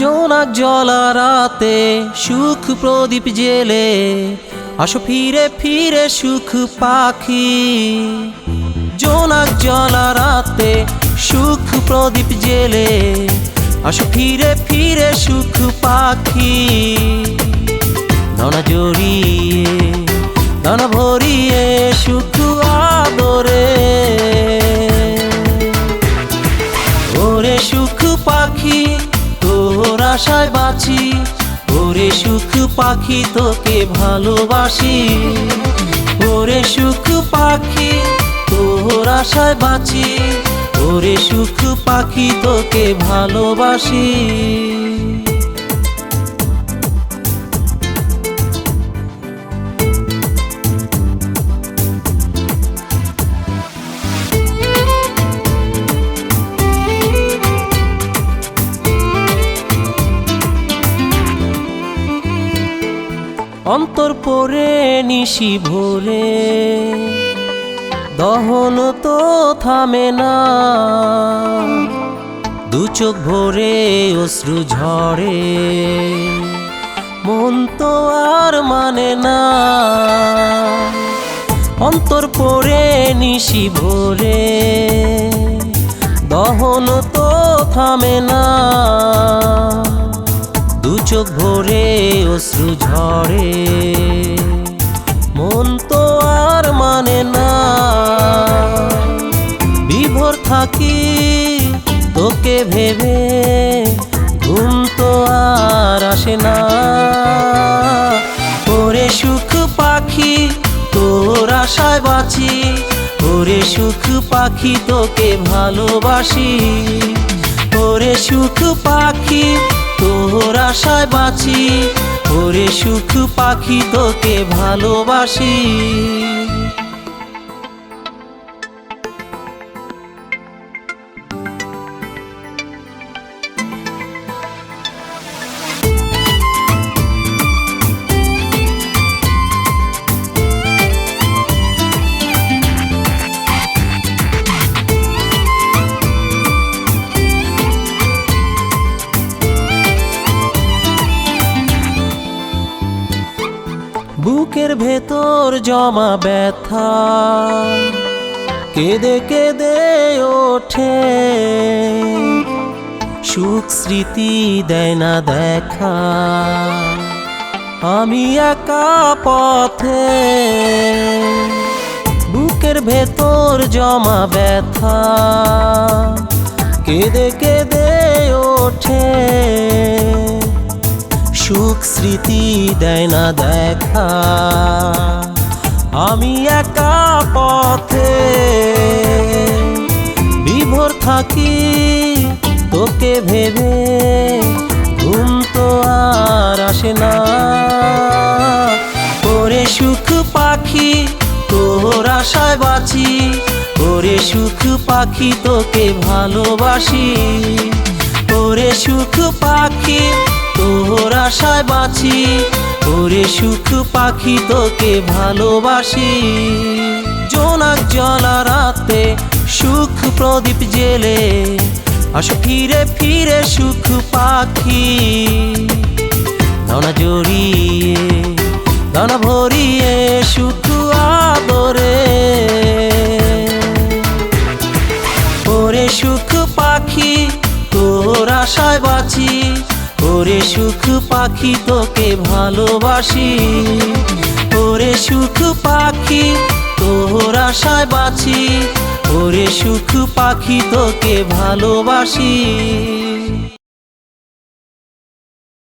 জোনাক জ্বলা রাতে সুখ প্রদীপ জেলে আসো ফিরে ফিরে সুখ পাখি। জোনাক জ্বলা রাতে সুখ প্রদীপ জেলে আসো ফিরে ফিরে সুখ পাখি। দানা জড়িয়ে দানা ভরিয়ে সুখ আদরে ওরে সুখ পাখি তোর আশায় বাঁচি। ওরে সুখ পাখি তোকে ভালোবাসি। ওরে সুখ পাখি তোর আশায় বাঁচি। ওরে সুখ পাখি তোকে ভালোবাসি। অন্তর পরে নিশি ভোরে দহন তো থামে না। দু চোখ ভরে অশ্রু ঝরে মন তো আর মানে না। অন্তর পরে নিশি ভোরে দহন তো থামে না। দু চোখ ভরে অশ্রু ঝরে মন তো আর মানে না। বিভোর থাকি তোকে ভেবে ঘুম তো আর আসে না। ওরে সুখ পাখি তোর আশায় বাঁচি। ওরে সুখ পাখি তোকে ভালোবাসি। ওরে সুখ পাখি তোর আশায় বাঁচি। ওরে সুখ পাখি তোকে ভালোবাসি। বুকের ভেতর জমা ব্যথা কেঁদে কেঁদে ওঠে। সুখ স্মৃতি দেয় না দেখা আমি একা পথে। বুকের ভেতর জমা ব্যথা কেঁদে কেঁদে ওঠে। সুখ স্মৃতি দেয় না দেখা আমি একা পথে। বিভোর থাকি তোকে ভেবে ঘুম তো আর আসে না। ওরে সুখ পাখি তোর আশায় বাঁচি। ওরে সুখ পাখি তোকে ভালোবাসি। ওরে সুখ পাখি তোর আশায় বাঁচি। ওরে সুখ পাখি তোকে ভালোবাসি। জোনাক জ্বলা রাতে সুখ প্রদীপ জেলে আসো ফিরে ফিরে সুখ পাখি। দানা জড়িয়ে দানা ভরিয়ে সুখ আদরে ওরে সুখ পাখি তোর আশায় বাঁচি। ওরে সুখ পাখি তোকে ভালোবাসি। ওরে সুখ পাখি তোর আশায় বাঁচি। ওরে সুখ পাখি তোকে ভালোবাসি।